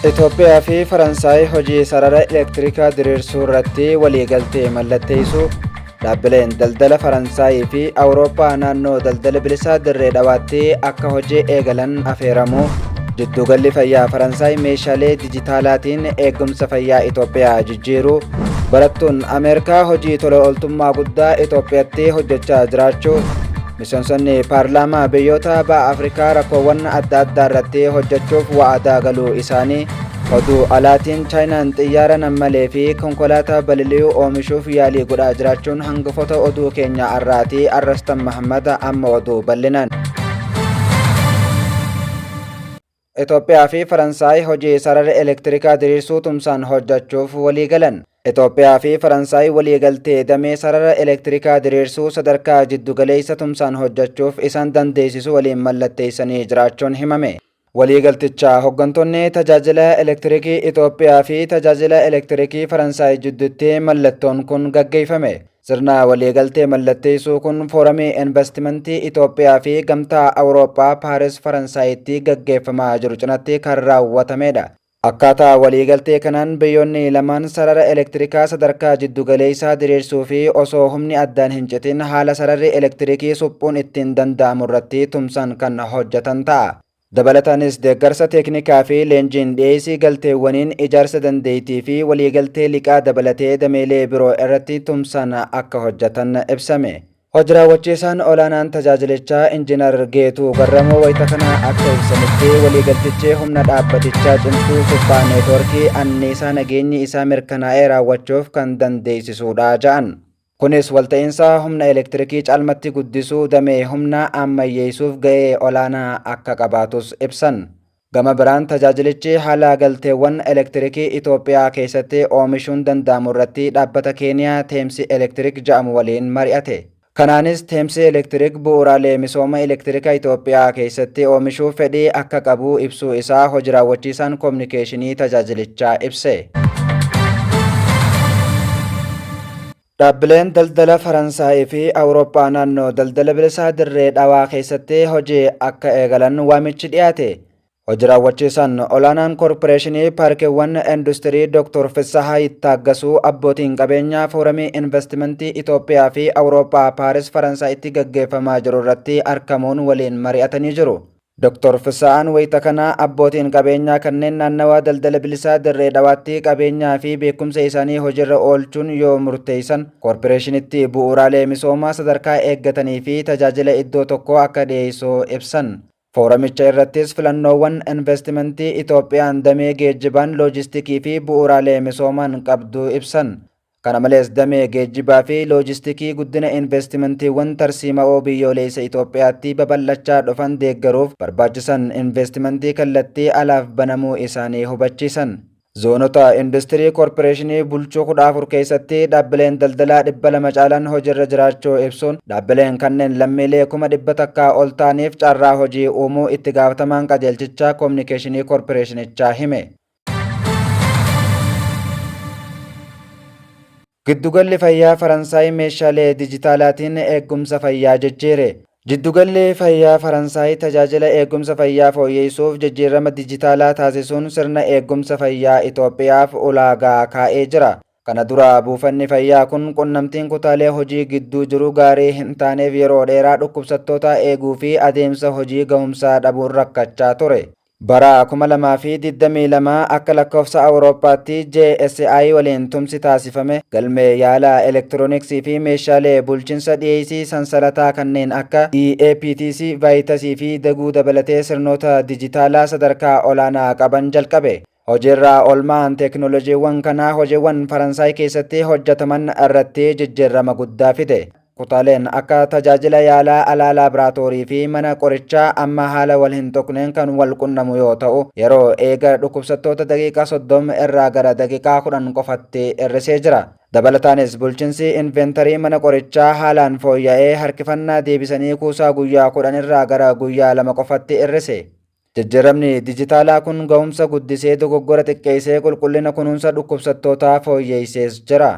Itoophiyaa fi Faransaay hojii sarara elektirikaa diriirsuu irratti waliigaltee mallatteessuu. Dhaabbileen daldala Faransaayii fi Awurooppaa naannoo daldala bilisaa dirree dhawaatti akka hojii eegalan afeeramuu. Jidduugalli fayyaa Faransaay meeshaalee dijitaalaatiin eegumsa fayyaa Itoophiyaa jijjiiruu. Barattuun Ameerikaa hojii tola ooltummaa guddaa Itoophiyaatti hojjechaa jiraachuu. Miseensonni paarlaamaa biyyoota ba'a Afrikaa rakkoowwan adda addaa irratti hojjechuuf waadaa galuu isaanii. Oduu alaatiin Chaayinaan xiyyaara nammalee fi konkolaataa balali'uu oomishuuf yaalii godhaa jiraachuun hangafoota oduu keenya har'aati. Arrastan Mahammad amma oduu bal'inaan. Itoophiyaa fi Faransaay hojii sarara elektirikaa diriirsuu tumsaan hojjechuuf walii galan. Itoophiyaa fi Faransaay waliigaltee damee sarara elektirikaa diriirsuu sadarkaa jiddugaleessa tumsaan hojjechuuf isaan dandeessisu waliin mallatteessanii jiraachuun himame. Waliigalticha hooggantoonni tajaajila elektirikii Itoophiyaa fi tajaajila elektirikii Faransaay jidduutti mallattoon kun gaggeeffame. Sirna waliigaltee mallatteessuu kun fooramii investimentii Itoophiyaa fi gamtaa Awurooppaa Paaris Faransaayitti gaggeeffamaa jiru cinatti kan raawwatamedha. Akkaataa waliigaltee kanaan biyyoonni lamaan sarara elektirikaa sadarkaa jiddugaleessaa diriirsuu fi osoo humni addaan hin citin haala sararri elektirikii suphuun ittiin danda'amu irratti tumsaan kan hojjetan ta'a. Dabalataanis deeggarsa teeknikaa fi leenjiin dhiyeessii galteewwaniin ijaarsa dandeettii fi waliigaltee liqaa dabalatee dameelee biroo irratti tumsaan akka hojjetan ibsame. Hojii raawwachiisaan olaanaan tajaajilichaa Injiinar Geetuu Garramoo wayita kana akka ibsanitti waliigaltichi humna dhaabbatichaa cimsuu suphaa neetwoorkii anniisaa nageenyi isaa mirkanaa'ee raawwachuuf kan dandeessisudha jedhan. Kunis walta'iinsa humna elektirikii caalmatti guddisuu damee humna ammayyeessuuf ga'ee olaanaa akka qabaatus ibsan. Gama biraan tajaajilichi haala galteewwan elektirikii Itoophiyaa keessatti oomishuun danda'amu irratti dhaabbata Keeniyaa Teemsi Elektirik jedhamu waliin mari'ate. Kanaanis Teemsi Elektirik bu'uuraalee misooma elektirikaa Itoophiyaa keessatti oomishuuf fedhii akka qabu ibsuu isaa hojii raawwachiisaan koominikeeshinii tajaajilichaa ibse. Dhaabbileen daldala Faransaayii fi Awurooppaa naannoo daldala bilisaa dirree dhawaa keessatti hojii akka eegalan waamichi dhiyaate. Hojii raawwachiisaan olaanaan koorporeeshinii paarkiiwwan industirii Dr. Fissahaa Yittaaggasuu abbootiin qabeenyaa fooramii investimentii Itoophiyaa fi Awurooppaa Paaris Faransaayitti gaggeeffamaa jiru irratti argamuun waliin mari'atanii jiru. Dr. Fissahaan wayita kana abbootiin qabeenyaa kanneen naannawaa daldala bilisaa dirree dhawaatti qabeenyaa fi beekumsa isaanii hojiirra oolchuun yoo murteessan koorporeeshinitti bu'uuraalee misoomaa sadarkaa eeggatanii fi tajaajila iddoo tokkoo akka dhiyeessuu ibsan. Fooramicha irrattis filannoowwan investimentii Itoophiyaan damee geejjibaan loojistikii fi bu'uuraalee misoomaan qabdu ibsan. Kana malees damee geejjibaa fi loojistikii guddina investimentiiwwan tarsiima'oo biyyoolessa Itoophiyaatti babal'achaa dhufan deeggaruuf barbaachisan investimentii kallattii alaaf banamuu isaanii hubachiisan. Zoonota industirii koorporeeshinii bulchuu 14 keessatti dhaabbileen daldalaa 200 caalan hojiirra jiraachuu ibsuun dhaabbileen kanneen lammiilee 100 takkaa ol ta'aniif carraa hojii uumuu itti gaafatamaan qajeelchichaa koominikeeshinii koorporeeshinichaa hime. Giddugalli fayyaa Faransaay meeshaalee dijitaalaatiin eegumsa fayyaa jijjiire. Jiddugalli fayyaa Faransaay tajaajila eegumsa fayyaa fooyyessuuf jijjiirama dijitaalaa taasisuun sirna eegumsa fayyaa Itoophiyaaf ulaagaa kaa'ee jira. Kana dura buufanni fayyaa kun qunnamtiin kutaalee hojii gidduu jiru gaarii hin taaneef yeroo dheeraa dhukkubsattoota eeguu fi adeemsa hojii gahumsaa dhabuun rakkachaa ture. Bara 2022 akka lakkoofsa Awurooppaatti JSI waliin tumsi taasifame galmee yaalaa elektirooniksii fi meeshaalee bulchiinsa dhiyeessii sansalataa kanneen akka EAPTC, Vaayitasii fi daguu dabalatee sirnoota dijitaalaa sadarkaa olaanaa qaban jalqabe. Hojiirra oolmaan teekinooloojiiwwan kanaa hojiiwwan Faransaay keessatti hojjetaman irratti jijjiirama guddaa fide. Kutaaleen akka tajaajila yaalaa alaa laaboraatoorii fi mana qorichaa amma haala wal hin tuqneen kan wal qunnamu yoo ta'u yeroo eega dhukkubsattoota daqiiqaa 30 irraa gara daqiiqaa 10 qofatti hir'isee jira. Dabalataanis bulchiinsi inveentarii mana qorichaa haalaan fooyya'ee harkifannaa deebisanii kuusaa guyyaa 10 irraa gara guyyaa 2 qofatti hir'ise. Jijjiiramni dijitaalaa kun gahumsa guddisee dogoggora xiqqeessee qulqullina kunuunsa dhukkubsattootaa fooyyessees jira.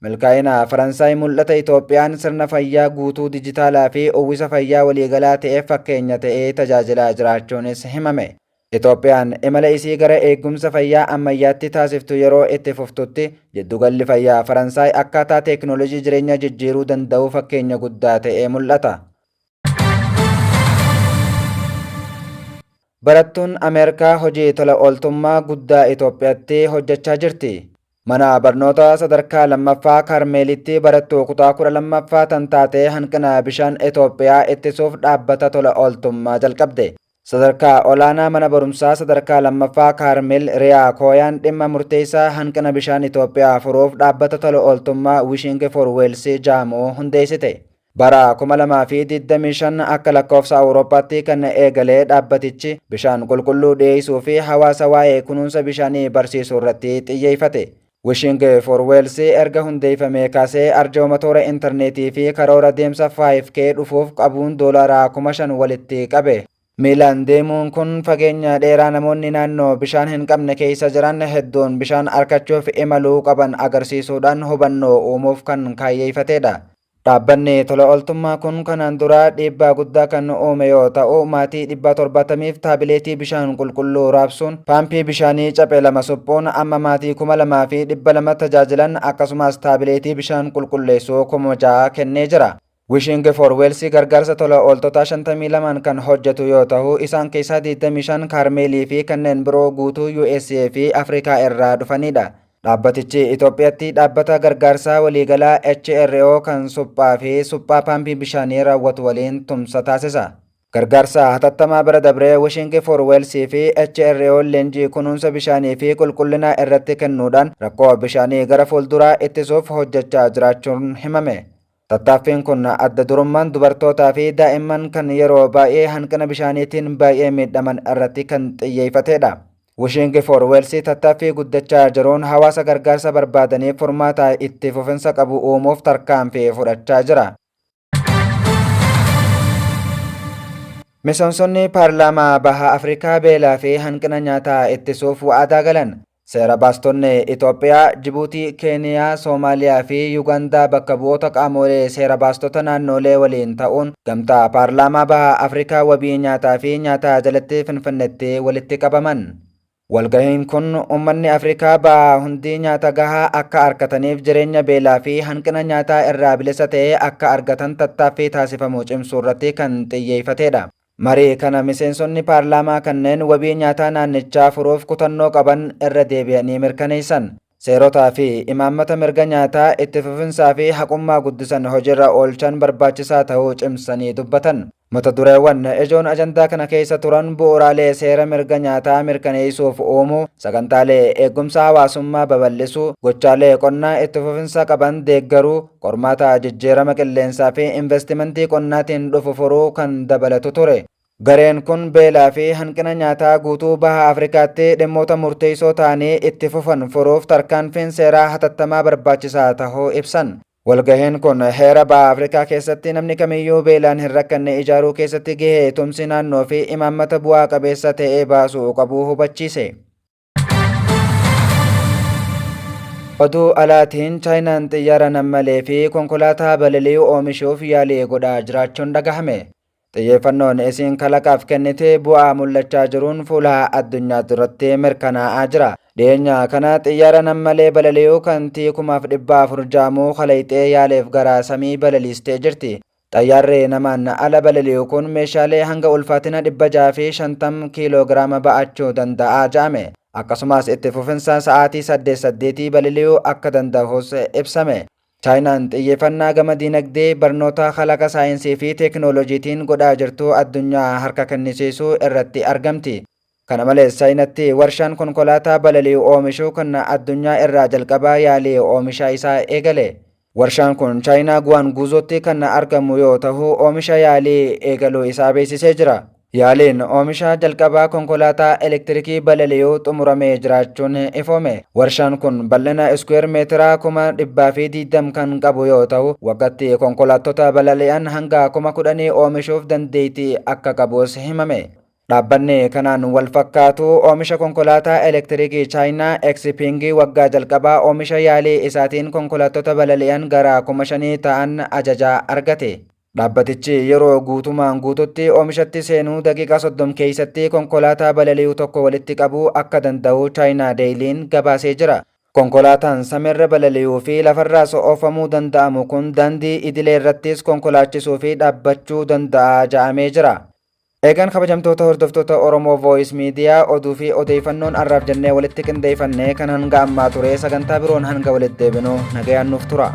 Milkaa'ina Faransaay mul'ata Itoophiyaan sirna fayyaa guutuu dijitaalaa fi uwwisa fayyaa waliigalaa ta'ee fakkeenya ta'ee tajaajilaa jiraachuunis himame. Itoophiyaan imala isii gara eegumsa fayyaa ammayyaatti taasiftu yeroo itti fuftutti giddugalli fayyaa Faransaay akkaataa teekinooloojii jireenya jijjiiruu danda'u fakkeenya guddaa ta'ee mul'ata. Barattuun Ameerikaa hojii tola ooltummaa guddaa Itoophiyaatti hojjechaa jirti. Mana barnoota sadarkaa lammaffaa Karmeelitti barattuu kutaa 12ffaa tan taate hanqina bishaan Itoophiyaa ittisuuf dhaabbata tola ooltummaa jalqabde. Sadarkaa olaanaa mana barumsaa sadarkaa lammaffaa Karmeel Riyaa Kooyaan dhimma murteessaa hanqina bishaan Itoophiyaa furuuf dhaabbata tola ooltummaa Wishing for Wales jaamoo hundeessite. Bara 2025 akka lakkoofsa Awurooppaatti kan eegalee dhaabbatichi bishaan qulqulluu dhiyeessuu fi hawaasa waa'ee kunuunsa bishaanii barsiisuu irratti xiyyeeffate. Wishing for Wales erga hundeeffamee kaasee arjooma toora intarneetii fi karoora deemsa 5K dhufuuf qabuun doolaraa 5,000 walitti qabe. Miilaan deemuun kun fageenya dheeraa namoonni naannoo bishaan hin qabne keessa jiran hedduun bishaan argachuuf imaluu qaban agarsiisuudhaan hubannoo uumuuf kan kaayyeeffatedha. Dhaabbanni tola ooltummaa kun kanaan dura dhiibbaa guddaa kan uume yoo ta'u maatii 770f taabileetii bishaan qulqulluu raabsuun paampii bishaanii caphee 2 suphuun amma maatii 2,200 tajaajilan akkasumas taabileetii bishaan qulqulleessuu 6,000 kennee jira. Wishing for Wales gargaarsa tola ooltotaa 52 kan hojjetu yoo ta'u isaan keessaa 25 Karmeelii fi kanneen biroo guutuu USA fi Afrikaa irraa dhufanidha. Dhaabbatichi Itoophiyaatti dhaabbata gargaarsaa waliigalaa HRO kan suphaa fi suphaa paampii bishaanii raawwatu waliin tumsa taasisa. Gargaarsa hatattamaa bira dabree Wishing for Wales fi HRO leenjii kunuunsa bishaanii fi qulqullina irratti kennuudhaan rakkoo bishaanii gara fuulduraa ittisuuf hojjechaa jiraachuun himame. Tattaaffiin kun adda durummaan dubartootaa fi daa'imman kan yeroo baay'ee hanqina bishaaniitiin baay'ee miidhaman irratti kan xiyyeeffatedha. Wishing for Wales tattaaffii guddachaa jiruun hawaasa gargaarsa barbaadaniif furmaata itti fufinsa qabu uumuuf tarkaanfii fudhachaa jira. Miseensonni paarlaamaa baha Afrikaa beelaa fi hanqina nyaataa ittisuuf waadaa galan. Seera baastonni Itoophiyaa, Jibuutii, Keeniyaa, Soomaaliyaa fi Yuugaandaa bakka bu'oota qaamolee seera baastota naannolee waliin ta'uun gamtaa paarlaamaa baha Afrikaa wabii nyaataa fi nyaataa jalatti Finfinneetti walitti qabaman. Walgahiin kun uummanni Afrikaa bahaa hundi nyaata gahaa akka argataniif jireenya beelaa fi hanqina nyaataa irraa bilisa ta'ee akka argatan tattaaffii taasifamuu cimsuu irratti kan xiyyeeffatedha. Marii kana miseensonni paarlaamaa kanneen wabii nyaataa naannichaa furuuf kutannoo qaban irra deebi'anii mirkaneessan. Seerotaa fi imaammata mirga nyaataa itti fufinsaa fi haqummaa guddisan hojiirra oolchan barbaachisaa ta'uu cimsanii dubbatan. Mata dureewwan ijoon ajandaa kana keessa turan bu'uuraalee seera mirga nyaataa mirkaneessuuf uumuu, sagantaalee eegumsa hawaasummaa babal'isuu, gochaalee qonnaa itti fufinsa qaban deeggaruu, qormaata jijjiirama qilleensaa fi investimentii qonnaatiin dhufu furuu kan dabalatu ture. Gareen kun beelaa fi hanqina nyaataa guutuu baha Afrikaatti dhimmoota murteessoo ta'anii itti fufan furuuf tarkaanfiin seeraa hatattamaa barbaachisaa ta'uu ibsan. Walgahiin kun heera baha Afrikaa keessatti namni kamiyyuu beelaan hin rakkanne ijaaruu keessatti gahee tumsi naannoo fi imaammata bu'aa qabeessa ta'ee baasuu qabu hubachiise. Oduu alaatiin Chaayinaan xiyyaara nammalee fi konkolaataa balali'uu oomishuuf yaalii godhaa jiraachuun dhagahame. Xiyyeeffannoon isiin kalaqaaf kennite bu'aa mul'achaa jiruun fuula addunyaa duratti mirkanaa'aa jira. Dhiyeenya kana xiyyaara nammalee balali'uu kan T-400 jaamuu kalayxee yaaleef gara samii balaliistee jirti. Xiyyaarri namaan ala balali'uu kun meeshaalee hanga ulfaatina 650 kiiloogiraama ba'achuu danda'a jedhame. Akkasumas itti fufinsa sa'aatii 8 balali'uu akka danda'us ibsame. Chaayinaan xiyyeeffannaa gama dinagdee barnoota kalaqa saayinsii fi teekinooloojiitiin godhaa jirtu addunyaa harka kennisiisuu irratti argamti. Kana malees Chaayinaatti warshaan konkolaataa balali'uu oomishuu kan addunyaa irraa jalqabaa yaalii oomisha isaa eegale. Warshaan kun Chaayinaa Guwaanguuzootti kan argamu yoo ta'u oomisha yaalii eegaluu isaa beeksisee jira. Yaaliin oomisha jalqabaa konkolaataa elektirikii balali'uu xumuramee jiraachuun ifoome. Warshaan kun bal'ina iskweer meetiraa 120 kan qabu yoo ta'u waggaatti konkolaattota balali'an hanga 10,000 oomishuuf dandeettii akka qabus himame. Dhaabbanni kanaan wal fakkaatu oomisha konkolaataa elektirikii Chaayinaa Xpeng waggaa jalqabaa oomisha yaalii isaatiin konkolaattota balali'an gara 5,000 ta'an ajajaa argate. Dhaabbatichi yeroo guutumaan guututti oomishatti seenuu daqiiqaa 30 keessatti konkolaataa balali'uu tokko walitti qabuu akka danda'u Chaayinaa Deeyiliin gabaasee jira. Konkolaataan samiirra balali'uu fi lafarraas oofamuu danda'amu kun daandii idilee irrattis konkolaachisuu fi dhaabbachuu danda'a jedhamee jira. Eegaan kabajamtoota hordoftoota Oromoo Voice Media oduu fi odeeffannoon arraaf jennee walitti qindeeffannee kan hanga ammaa ture sagantaa biroon hanga walitti deebinu nagayaan nuuf tura.